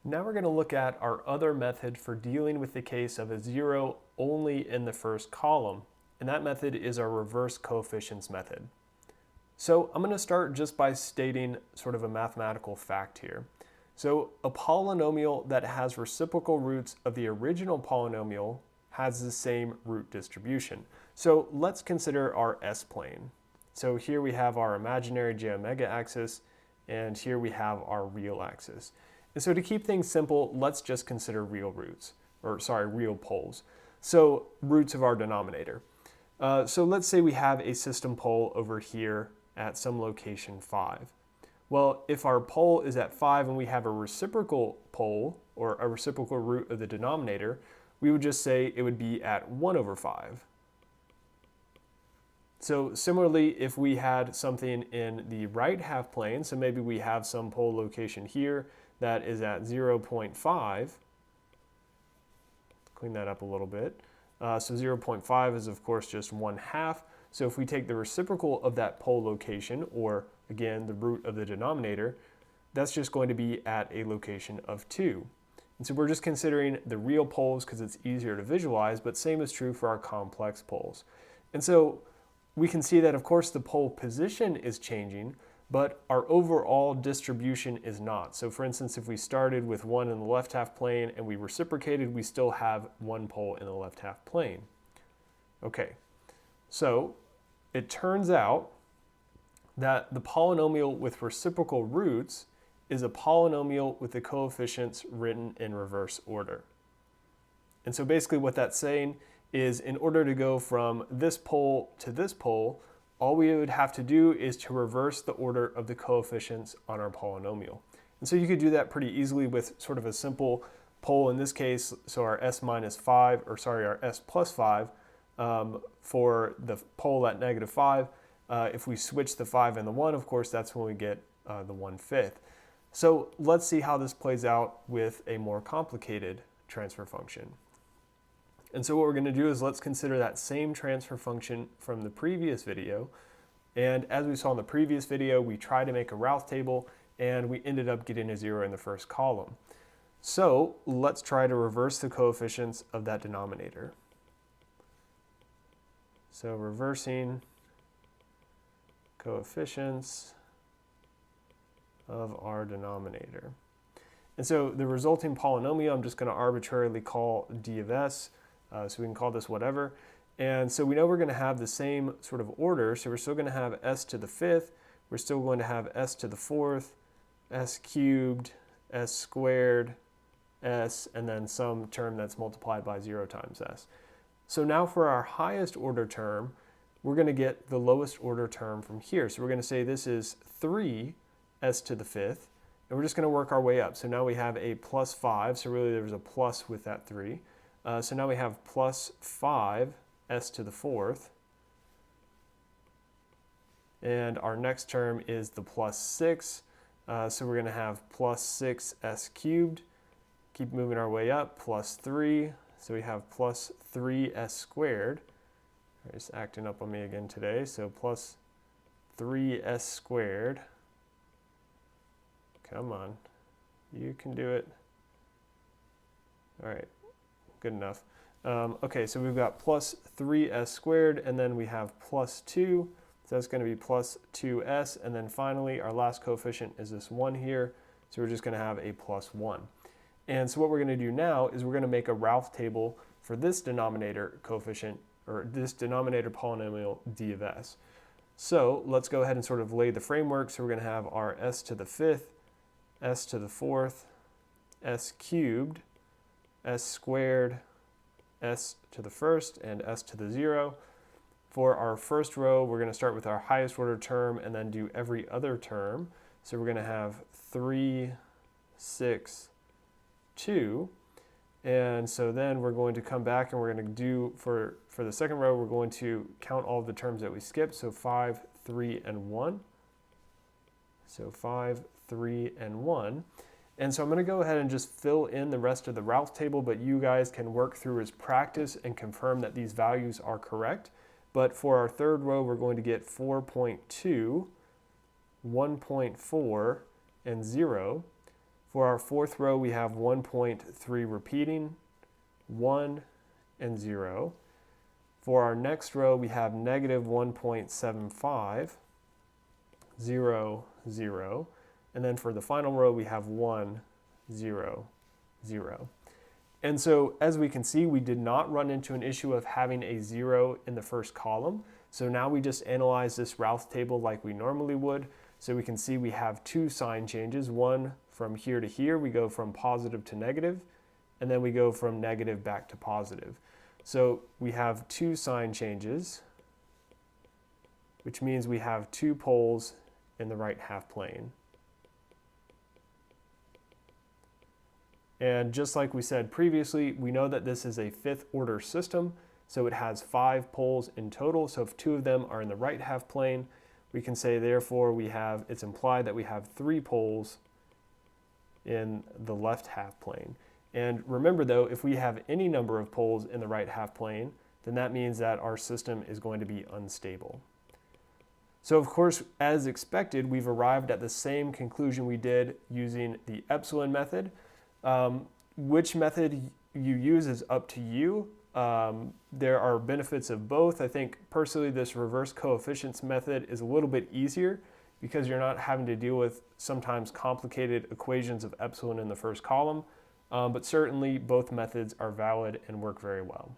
Now we're going to look at our other method for dealing with the case of a zero only in the first column, and that method is our reverse coefficients method. So I'm going to start just by stating sort of a mathematical fact here. So a polynomial that has reciprocal roots of the original polynomial has the same root distribution. So let's consider our S-plane. So here we have our imaginary j omega axis, and here we have our real axis. And so to keep things simple, let's just consider real poles. So roots of our denominator. So let's say we have a system pole over here at some location 5. Well, if our pole is at 5 and we have a reciprocal pole, or a reciprocal root of the denominator, we would just say it would be at 1 over 5. So similarly, if we had something in the right half plane, so maybe we have some pole location here that is at 0.5, clean that up a little bit. So 0.5 is of course just 1/2. So if we take the reciprocal of that pole location, or again, the root of the denominator, that's just going to be at a location of 2. And so we're just considering the real poles because it's easier to visualize, but same is true for our complex poles. And so we can see that of course the pole position is changing, but our overall distribution is not. So for instance, if we started with 1 in the left half plane and we reciprocated, we still have 1 pole in the left half plane. Okay, so it turns out that the polynomial with reciprocal roots is a polynomial with the coefficients written in reverse order. And so basically what that's saying is in order to go from this pole to this pole, all we would have to do is to reverse the order of the coefficients on our polynomial. And so you could do that pretty easily with sort of a simple pole in this case, so our s minus 5, or sorry, our s plus 5 for the pole at -5. If we switch the 5 and the 1, of course, that's when we get the 1/5. So let's see how this plays out with a more complicated transfer function. And so what we're going to do is let's consider that same transfer function from the previous video. And as we saw in the previous video, we tried to make a Routh table and we ended up getting a 0 in the first column. So let's try to reverse the coefficients of that denominator. So reversing coefficients of our denominator. And so the resulting polynomial, I'm just going to arbitrarily call d of s. So we can call this whatever. And so we know we're going to have the same sort of order. So we're still going to have s to the 5th. We're still going to have s to the 4th, s cubed, s squared, s, and then some term that's multiplied by 0 times s. So now for our highest order term, we're going to get the lowest order term from here. So we're going to say this is 3 s to the 5th. And we're just going to work our way up. So now we have a plus 5. So really there's a plus with that 3. So now we have plus 5 s to the 4th. And our next term is the plus 6. So we're going to have plus 6 s cubed. Keep moving our way up, plus 3. So we have plus 3 s squared. It's acting up on me again today. So plus 3 s squared. Come on. You can do it. All right. Good enough. Okay, so we've got plus 3s squared, and then we have plus 2. So that's going to be plus 2s. And then finally, our last coefficient is this 1 here. So we're just going to have a plus 1. And so what we're going to do now is we're going to make a Routh table for this denominator coefficient, or this denominator polynomial d of s. So let's go ahead and sort of lay the framework. So we're going to have our s to the 5th, s to the 4th, s cubed, s squared, s to the 1st, and s to the 0. For our first row, we're going to start with our highest order term and then do every other term. So we're going to have 3, 6, 2. And so then we're going to come back and we're going to do, for the second row, we're going to count all of the terms that we skipped. So 5, 3, and 1. So 5, 3, and 1. And so I'm going to go ahead and just fill in the rest of the Routh table, but you guys can work through as practice and confirm that these values are correct. But for our third row, we're going to get 4.2, 1.4, and 0. For our fourth row, we have 1.3 repeating, 1 and 0. For our next row, we have negative 1.75, 0, 0. And then for the final row, we have 1, 0, 0. And so as we can see, we did not run into an issue of having a 0 in the first column. So now we just analyze this Routh table like we normally would. So we can see we have two sign changes. One from here to here, we go from positive to negative, and then we go from negative back to positive. So we have two sign changes, which means we have two poles in the right half plane. And just like we said previously, we know that this is a fifth order system, so it has 5 poles in total. So if 2 of them are in the right half plane, we can say therefore it's implied that we have 3 poles in the left half plane. And remember though, if we have any number of poles in the right half plane, then that means that our system is going to be unstable. So of course, as expected, we've arrived at the same conclusion we did using the epsilon method. Which method you use is up to you. There are benefits of both. I think personally this reverse coefficients method is a little bit easier because you're not having to deal with sometimes complicated equations of epsilon in the first column, but certainly both methods are valid and work very well.